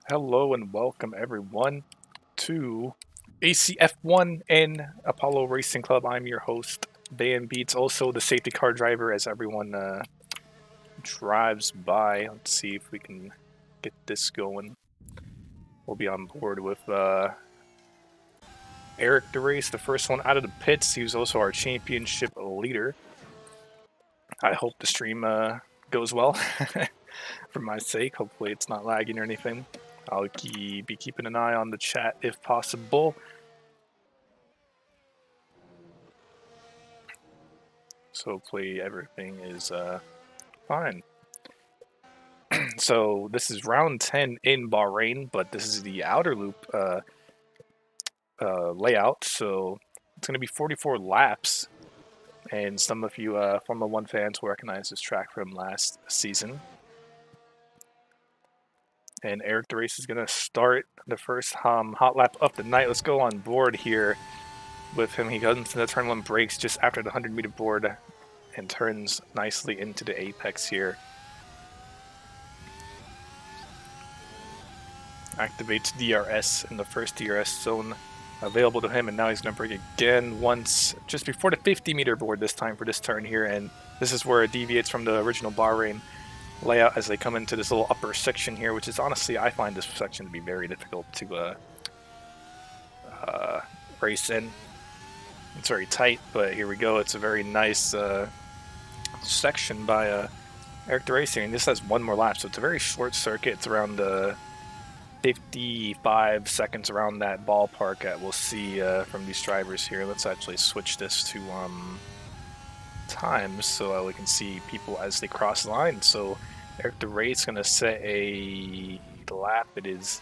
Hello and welcome everyone to ACF1 and Apollo Racing Club. I'm your host, Ban Beats, also the safety car driver as everyone drives by. Let's see if we can get this going. We'll be on board with Eric DeRace, the first one out of the pits. He was also our championship leader. I hope the stream goes well for my sake. Hopefully it's not lagging or anything. I'll be keeping an eye on the chat if possible. So hopefully everything is fine. So this is round 10 in Bahrain, but this is the outer loop layout. So it's going to be 44 laps. And some of you Formula 1 fans will recognize this track from last season. And Eric DeRace is going to start the first hot lap of the night. Let's go on board here with him. He goes into the turn 1 brakes just after the 100-meter board and turns nicely into the apex here. Activates DRS in the first DRS zone available to him, and now he's going to brake again once just before the 50-meter board this time for this turn here, and this is where it deviates from the original Bahrain layout as they come into this little upper section here, which is honestly, I find this section to be very difficult to race in. It's very tight, but here we go. It's a very nice section by Eric DeRace here, and this has one more lap, so it's a very short circuit. It's around 55 seconds around that ballpark that we'll see from these drivers here. Let's actually switch this to times so we can see people as they cross the line. So Eric DeRace is going to set a lap. It is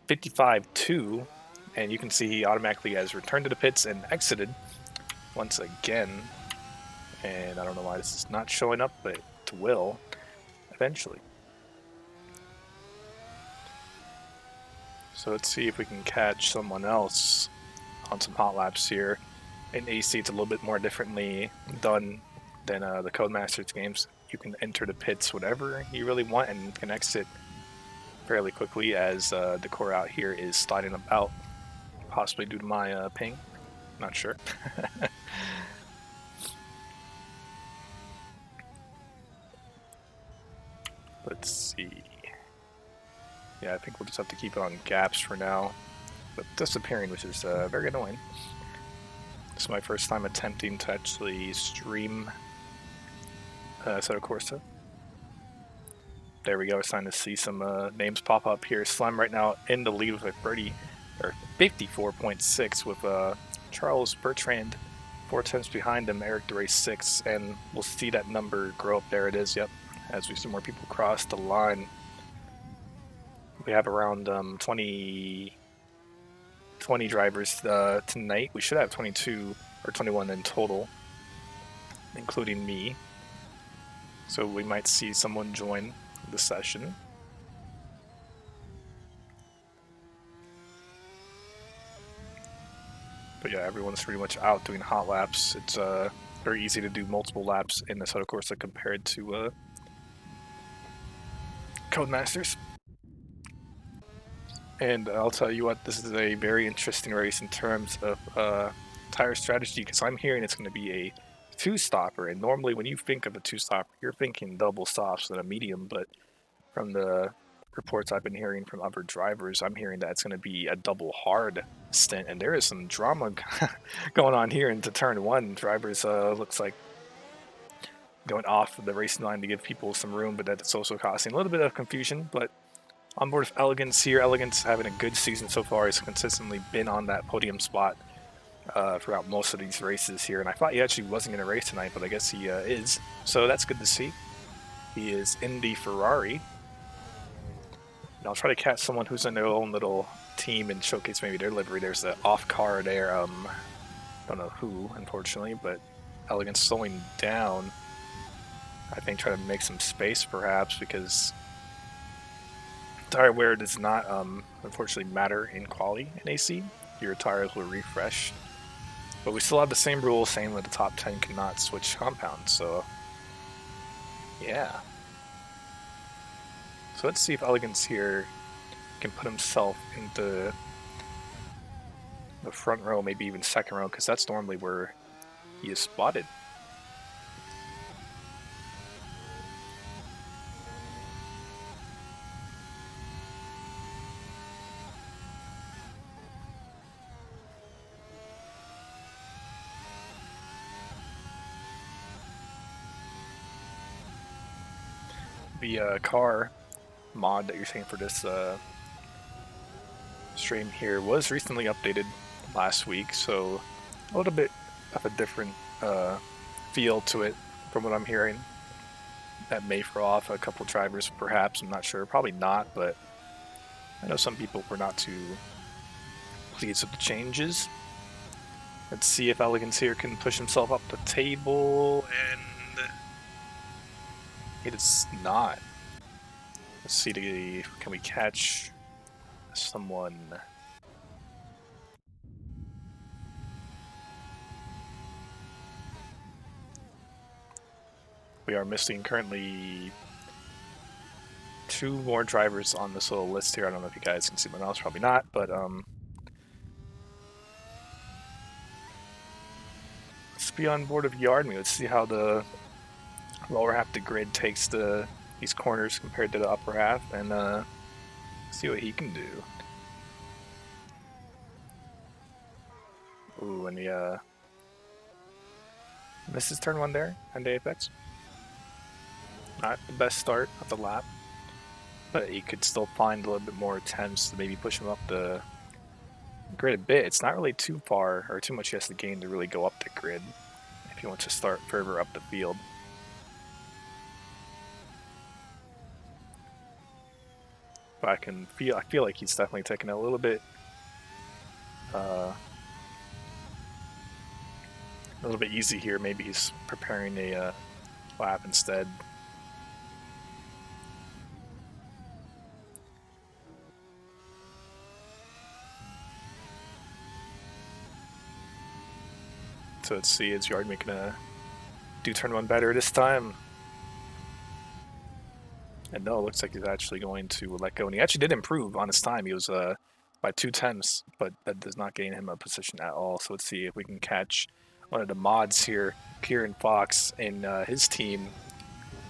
55.2, and you can see he automatically has returned to the pits and exited once again. And I don't know why this is not showing up, but it will eventually. So let's see if we can catch someone else on some hot laps here. In AC, it's a little bit more differently done than the Codemasters games. You can enter the pits whatever you really want and can exit fairly quickly as the core out here is sliding about, possibly due to my ping. Not sure. Let's see. Yeah, I think we'll just have to keep it on gaps for now. But disappearing, which is very annoying. This is my first time attempting to actually stream Assetto Corsa. There we go. We're starting to see some names pop up here. Slime right now in the lead with a 54.6 with Charles Bertrand 4 tenths behind him, Eric DeRace 6, and we'll see that number grow up. There it is, yep, as we see more people cross the line. We have around 20 drivers tonight. We should have 22 or 21 in total, including me. So we might see someone join the session. But yeah, everyone's pretty much out doing hot laps. It's very easy to do multiple laps in Assetto Corsa compared to Codemasters. And I'll tell you what, this is a very interesting race in terms of tire strategy, because I'm hearing it's going to be a two-stopper, and normally when you think of a two-stopper, you're thinking double stops and a medium, but from the reports I've been hearing from other drivers, I'm hearing that it's going to be a double hard stint, and there is some drama going on here into turn 1. Drivers looks like going off the racing line to give people some room, but that's also causing a little bit of confusion. But on board with Elegance here. Elegance having a good season so far. He's consistently been on that podium spot throughout most of these races here. And I thought he actually wasn't going to race tonight, but I guess he is. So that's good to see. He is in the Ferrari. And I'll try to catch someone who's in their own little team and showcase maybe their livery. There's the off car there. Don't know who, unfortunately, but Elegance slowing down. I think try to make some space perhaps, because tire wear does not, unfortunately, matter in quali in AC. Your tires will refresh. But we still have the same rule saying that the top 10 cannot switch compounds, so yeah. So let's see if Elegance here can put himself into the front row, maybe even second row, because that's normally where he is spotted. the car mod that you're saying for this stream here was recently updated last week, so a little bit of a different feel to it from what I'm hearing. That may throw off a couple drivers, perhaps. I'm not sure. Probably not, but I know some people were not too pleased with the changes. Let's see if Elegance here can push himself up the table, and it is not. Let's see, can we catch someone? We are missing currently 2 more drivers on this little list here. I don't know if you guys can see my mouse, probably not, but let's be on board of Yardme. Let's see how the lower half of the grid takes these corners compared to the upper half, and see what he can do. Ooh, and he misses turn 1 there on the Apex. Not the best start of the lap, but he could still find a little bit more attempts to maybe push him up the grid a bit. It's not really too far or too much he has to gain to really go up the grid if he wants to start further up the field. But I feel like he's definitely taking it a little bit easy here. Maybe he's preparing a lap instead. So let's see, is Yardme gonna do turn 1 better this time? And no, it looks like he's actually going to let go. And he actually did improve on his time. He was by 2/10, but that does not gain him a position at all. So let's see if we can catch one of the mods here, Kieran Fox, in his team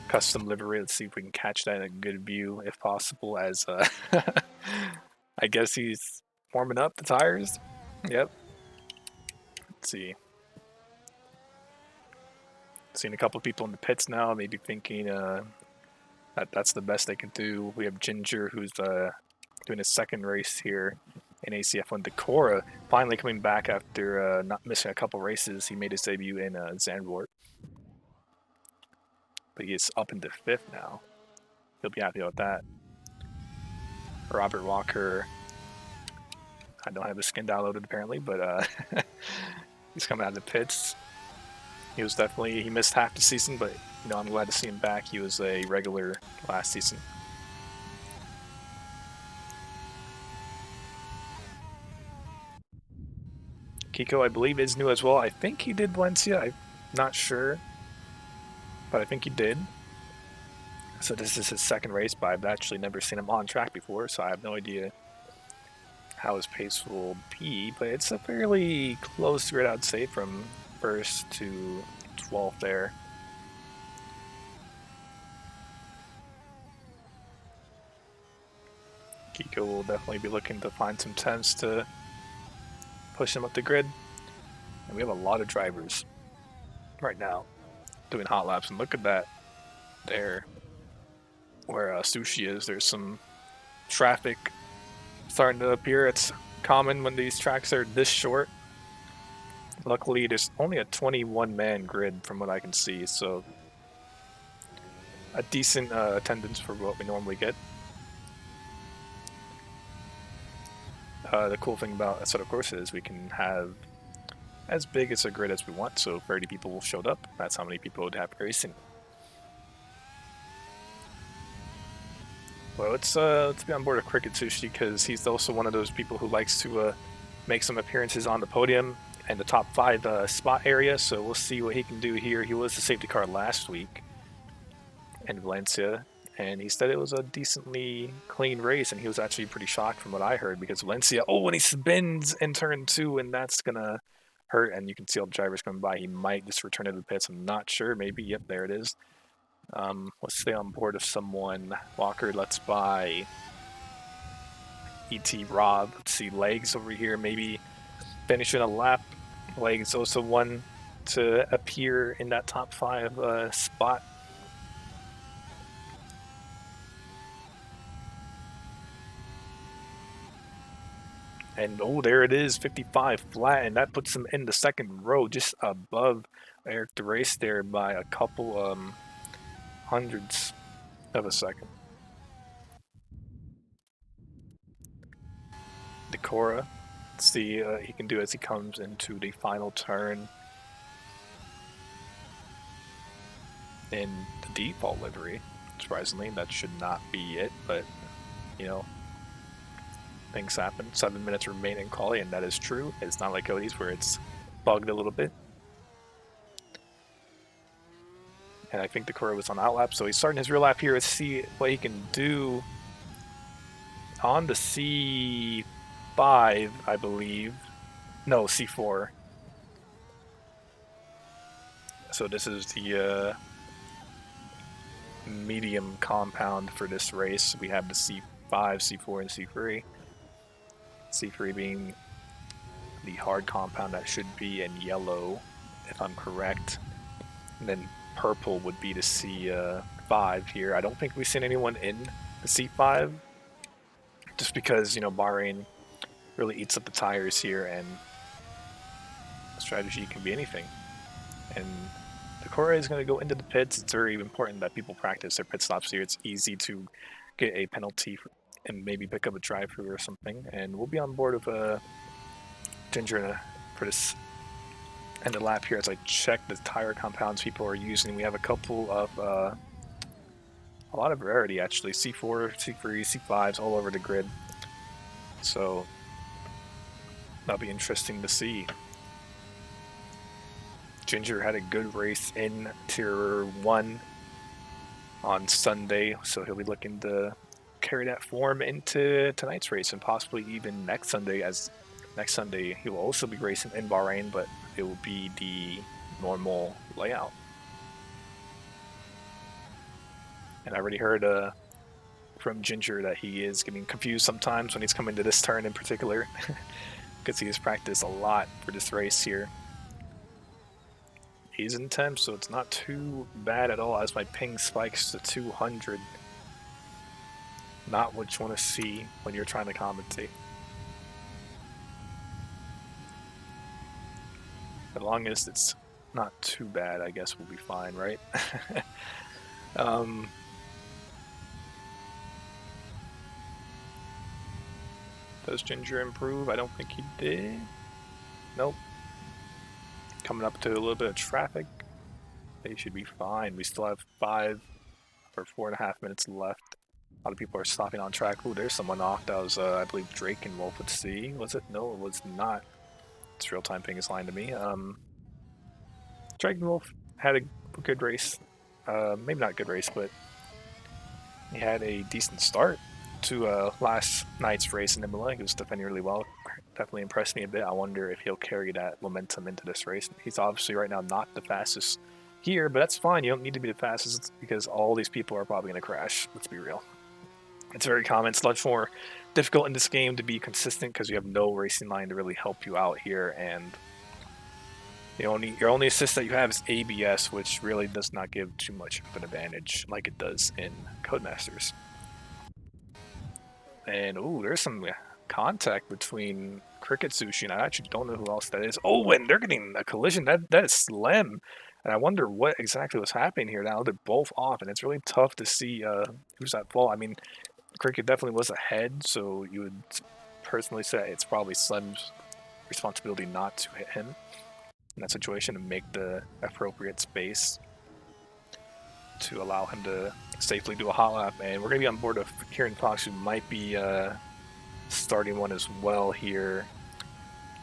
custom livery. Let's see if we can catch that in a good view, if possible, as I guess he's warming up the tires. Yep. Let's see. Seeing a couple of people in the pits now, maybe thinking that's the best they can do. We have Ginger, who's doing his second race here in ACF1. Decora finally coming back after not missing a couple races. He made his debut in Zandvoort. But he is up into 5th now. He'll be happy about that. Robert Walker, I don't have his skin downloaded apparently, but he's coming out of the pits. He was definitely, he missed half the season, but you know, I'm glad to see him back. He was a regular last season. Kiko, I believe, is new as well. I think he did Valencia. I'm not sure, but I think he did. So this is his second race, but I've actually never seen him on track before, so I have no idea how his pace will be, but it's a fairly close grid, I'd say, from 1st to 12th there. Kiko will definitely be looking to find some temps to push him up the grid. And we have a lot of drivers right now doing hot laps, and look at that there where Sushi is. There's some traffic starting to appear. It's common when these tracks are this short. Luckily, there's only a 21-man grid from what I can see, so a decent attendance for what we normally get. The cool thing about Assetto Corsa is we can have as big as a grid as we want, so 30 people showed up. That's how many people would have racing. Well, let's be on board of Cricket Sushi, because he's also one of those people who likes to make some appearances on the podium and the top 5 spot area, so we'll see what he can do here. He was the safety car last week in Valencia, and he said it was a decently clean race, and he was actually pretty shocked from what I heard, because Valencia, oh, when he spins in turn 2, and that's gonna hurt, and you can see all the drivers coming by. He might just return to the pits. I'm not sure. Maybe. Yep, there it is. Let's stay on board of someone. Walker, let's buy ET Rob. Let's see, Legs over here, maybe finishing a lap. Legs also one to appear in that top 5 spot. And oh, there it is, 55 flat, and that puts him in the second row, just above Eric the Race there by a couple hundreds of a second. Decora, let's see he can do as he comes into the final turn in the default livery. Surprisingly, that should not be it, but you know, things happen. 7 minutes remain in quali, and that is true. It's not like Cody's where it's bugged a little bit. And I think Decora was on outlap, so he's starting his real lap here to see what he can do on the C5, I believe. No, C4. So this is the medium compound for this race. We have the C5, C4, and C3. C3 being the hard compound that should be in yellow, if I'm correct. And then purple would be the C5 here. I don't think we've seen anyone in the C5, just because, you know, Bahrain really eats up the tires here, and strategy can be anything. And Decora is going to go into the pits. It's very important that people practice their pit stops here. It's easy to get a penalty and maybe pick up a drive-through or something. And we'll be on board of Ginger for this end of lap here as I check the tire compounds people are using. We have a couple of a lot of rarity actually. C4, C3, C5s all over the grid. So that'll be interesting to see. Ginger had a good race in Tier 1 on Sunday, so he'll be looking to carry that form into tonight's race and possibly even next Sunday, as next Sunday he will also be racing in Bahrain, but it will be the normal layout. And I already heard from Ginger that he is getting confused sometimes when he's coming to this turn in particular, because he has practiced a lot for this race here. He's in 10, so it's not too bad at all as my ping spikes to 200. Not what you want to see when you're trying to commentate. As long as it's not too bad, I guess we'll be fine, right? Does Ginger improve? I don't think he did. Nope. Coming up to a little bit of traffic. They should be fine. We still have 5 or 4.5 minutes left. A lot of people are stopping on track. Ooh, there's someone off. That was, I believe, Drake and Wolf with C. Was it? No, it was not. It's real-time ping is lying to me. Drake and Wolf had a good race. Maybe not a good race, but he had a decent start to last night's race in Imola. He was defending really well. Definitely impressed me a bit. I wonder if he'll carry that momentum into this race. He's obviously right now not the fastest here, but that's fine. You don't need to be the fastest because all these people are probably going to crash. Let's be real. It's very common. It's much more difficult in this game to be consistent because you have no racing line to really help you out here, and your only assist that you have is ABS, which really does not give too much of an advantage like it does in Codemasters. And ooh, there's some contact between Cricket Sushi, and I actually don't know who else that is. Oh, and they're getting a collision. That is Slim. And I wonder what exactly was happening here. Now they're both off, and it's really tough to see who's at fault. I mean, Cricket definitely was ahead, so you would personally say it's probably Slim's responsibility not to hit him in that situation and make the appropriate space to allow him to safely do a hot lap. And we're going to be on board of Kieran Fox, who might be starting one as well here.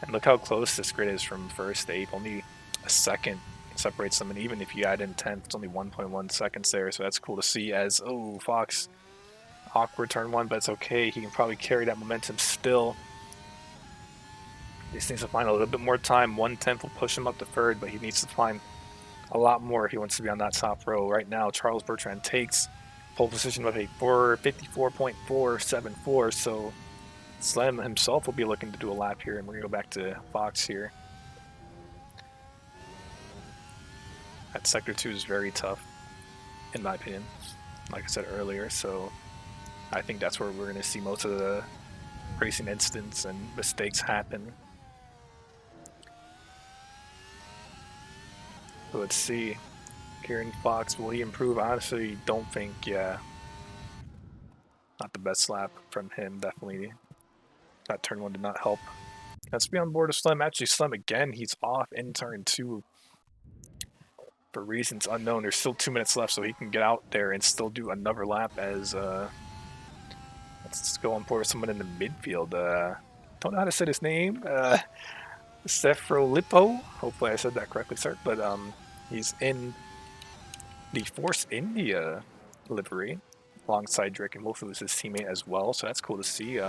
And look how close this grid is from first to 8th. Only a second separates them, and even if you add in 10th, it's only 1.1 seconds there, so that's cool to see. As, oh, Fox, awkward turn 1, but it's okay. He can probably carry that momentum still. He just needs to find a little bit more time. 1/10 will push him up to 3rd, but he needs to find a lot more if he wants to be on that top row. Right now, Charles Bertrand takes pole position with a 54.474, so Slim himself will be looking to do a lap here, and we're going to go back to Fox here. That Sector 2 is very tough, in my opinion, like I said earlier, so I think that's where we're going to see most of the racing incidents and mistakes happen. So let's see. Kieran Fox, will he improve? I honestly don't think, yeah. Not the best lap from him, definitely. That turn one did not help. Let's be on board of Slim. Actually, Slim again, he's off in turn two for reasons unknown. There's still 2 minutes left, so he can get out there and still do another lap as, let's go on board with someone in the midfield. Don't know how to say his name. Sefrolipo. Hopefully I said that correctly, sir. But he's in the Force India livery alongside Drake and Wolf, who was his teammate as well. So that's cool to see.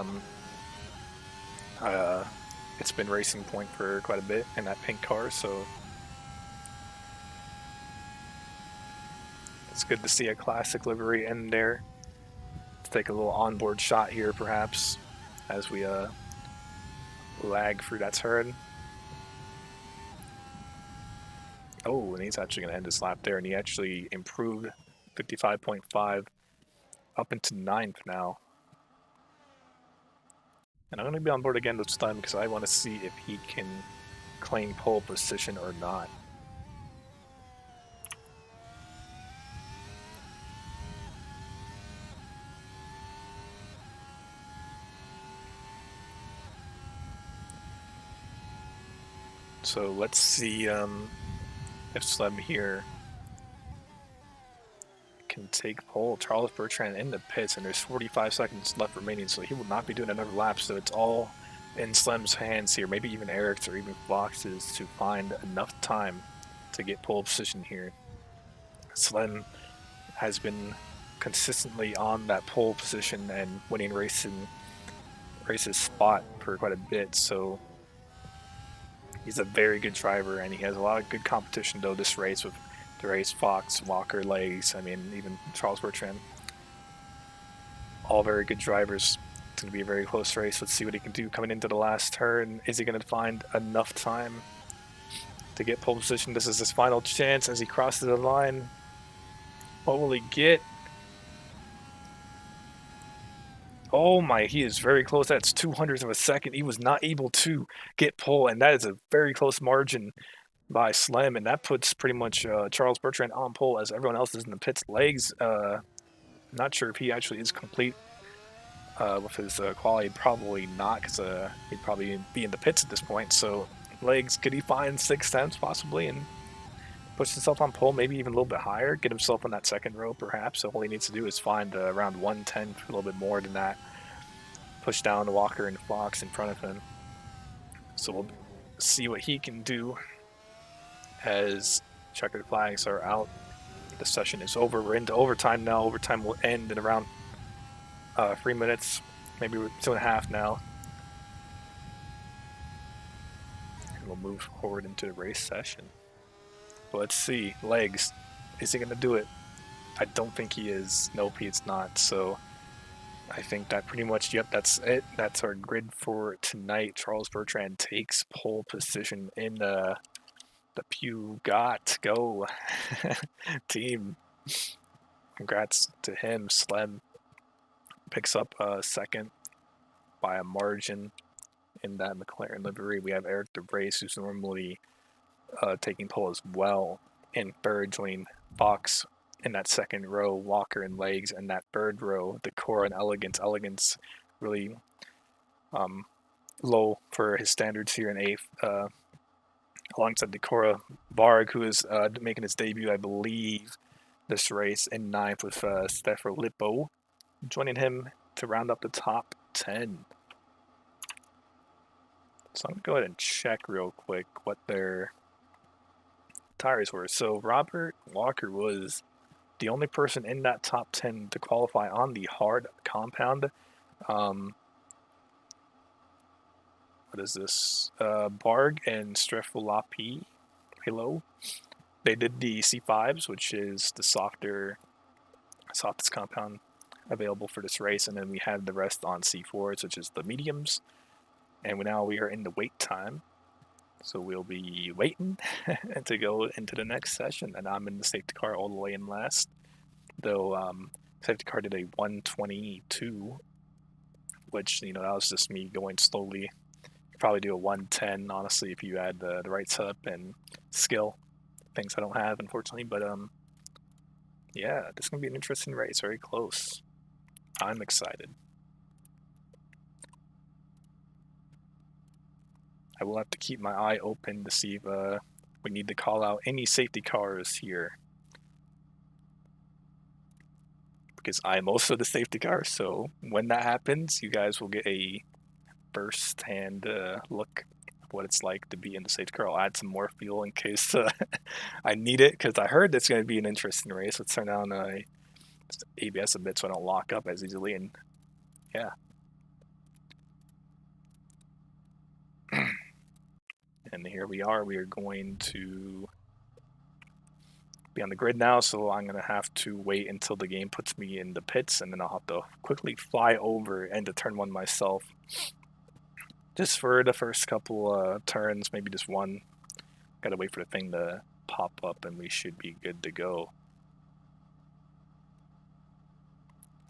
It's been Racing Point for quite a bit in that pink car, so it's good to see a classic livery in there. Let's take a little onboard shot here, perhaps, as we lag through that turn. Oh, and he's actually going to end his lap there, and he actually improved 55.5 up into 9th now. And I'm going to be on board again this time because I want to see if he can claim pole position or not. So let's see if Slem here can take pole. Charles Bertrand in the pits, and there's 45 seconds left remaining, so he will not be doing another lap. So it's all in Slem's hands here, maybe even Eric's or even Fox's, to find enough time to get pole position here. Slem has been consistently on that pole position and winning races spot for quite a bit, so he's a very good driver, and he has a lot of good competition though this race with the race Fox, Walker, Legs, I mean even Charles Bertrand. All very good drivers. It's going to be a very close race. Let's see what he can do coming into the last turn. Is he going to find enough time to get pole position? This is his final chance as he crosses the line. What will he get? Oh my, he is very close. That's 200ths of a second. He was not able to get pole, and that is a very close margin by Slim, and that puts pretty much Charles Bertrand on pole as everyone else is in the pits. Legs, not sure if he actually is complete with his quality. Probably not, because he'd probably be in the pits at this point. So Legs, could he find 6/10 possibly and push himself on pole, maybe even a little bit higher, get himself on that second row perhaps? So all he needs to do is find around 110, a little bit more than that, push down Walker and Fox in front of him. So we'll see what he can do as checkered flags are out. The session is over. We're into overtime now. Overtime will end in around 3 minutes, maybe 2.5 now. And we'll move forward into the race session. But let's see. Legs. Is he going to do it? I don't think he is. Nope, he's not. So I think that pretty much, yep, that's it. That's our grid for tonight. Charles Bertrand takes pole position in the Pew Got Go team. Congrats to him. Slem picks up second by a margin in that McLaren livery. We have Eric DeBrace, who's normally taking pole as well, in third, joining Fox in that second row, Walker and Legs in that third row, Decora and Elegance. Elegance really low for his standards here in eighth. Alongside Decora, Varg, who is making his debut, I believe, this race in ninth, with Stefano Lippo joining him to round up the top 10. So I'm going to go ahead and check real quick what their tires were. So Robert Walker was the only person in that top 10 to qualify on the hard compound. What is this? Barg and Strefolapi Halo. They did the C5s, which is the softest compound available for this race, and then we had the rest on C4s, which is the mediums. And now we are in the wait time, so we'll be waiting to go into the next session. And I'm in the safety car all the way in last, though safety car did a 122 which, you know, that was just me going slowly. Probably do a 110, honestly, if you add the right setup and skill. Things I don't have, unfortunately, but yeah, this is gonna be an interesting race, very close. I'm excited. I will have to keep my eye open to see if we need to call out any safety cars here. Because I'm also the safety car, so when that happens, you guys will get a first-hand look at what it's like to be in the safety car. I'll add some more fuel in case I need it, because I heard it's going to be an interesting race. Let's turn down ABS a bit so I don't lock up as easily, and yeah. And here we are. We are going to be on the grid now, so I'm going to have to wait until the game puts me in the pits, and then I'll have to quickly fly over and to turn one myself. Just for the first couple turns, maybe just one. Gotta wait for the thing to pop up, and we should be good to go.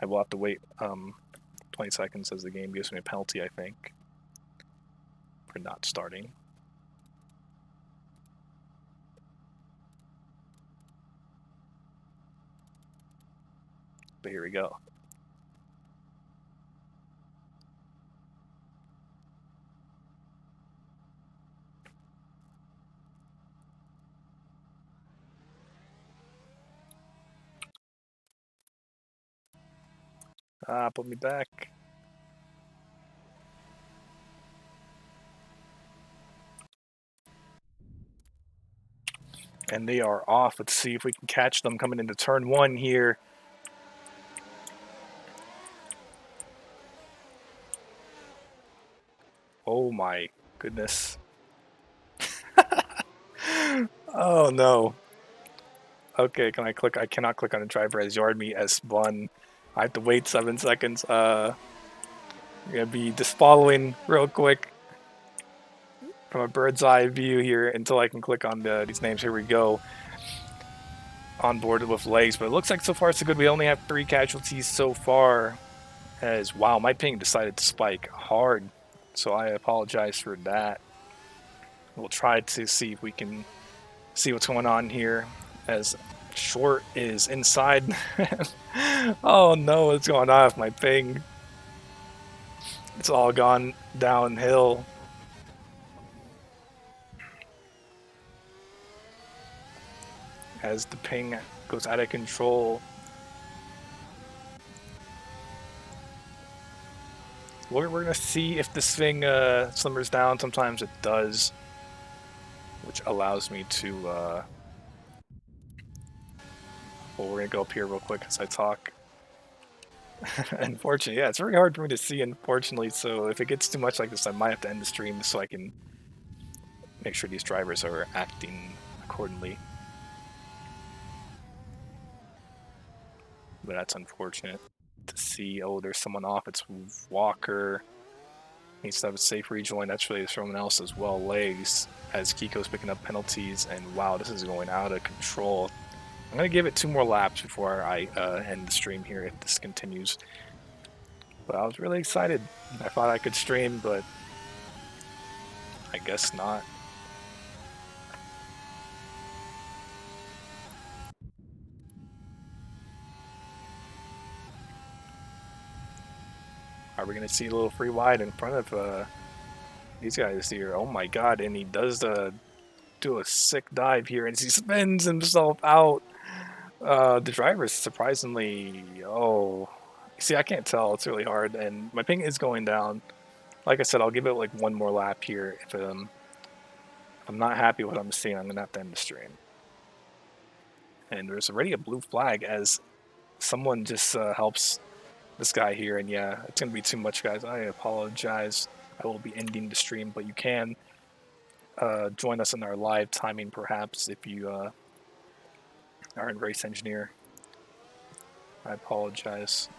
I will have to wait 20 seconds as the game gives me a penalty, I think, for not starting. But here we go. Ah, put me back. And they are off. Let's see if we can catch them coming into turn one here. Oh my goodness. Oh no. Okay, can I click? I cannot click on the driver as yard me S1. I have to wait 7 seconds. I'm gonna be just following real quick from a bird's eye view here until I can click on these names. Here we go. On board with legs, but it looks like so far so good. We only have 3 casualties so far. As wow, my ping decided to spike hard, so I apologize for that. We'll try to see if we can see what's going on here as Short is inside. Oh no, what's going on with my ping? It's all gone downhill. As the ping goes out of control. We're going to see if this thing slimmers down. Sometimes it does, which allows me to... well, we're going to go up here real quick as I talk. Unfortunately, yeah, it's very hard for me to see, unfortunately, so if it gets too much like this, I might have to end the stream so I can make sure these drivers are acting accordingly. But that's unfortunate to see. Oh, there's someone off. It's Walker. Needs to have a safe rejoin. That's really someone else as well. Legs, as Kiko's picking up penalties. And wow, this is going out of control. I'm going to give it 2 more laps before I end the stream here if this continues. But I was really excited. I thought I could stream, but I guess not. Are we going to see a little free wide in front of these guys here? Oh my god, and he does do a sick dive here, and he spins himself out. The driver is surprisingly... Oh, see, I can't tell. It's really hard, and my ping is going down. Like I said, I'll give it like 1 more lap here. If I'm not happy with what I'm seeing, I'm going to have to end the stream. And there's already a blue flag as someone just helps this guy here, and yeah, it's gonna be too much, guys. I apologize. I will be ending the stream, but you can join us in our live timing, perhaps, if you are in Race Engineer. I apologize.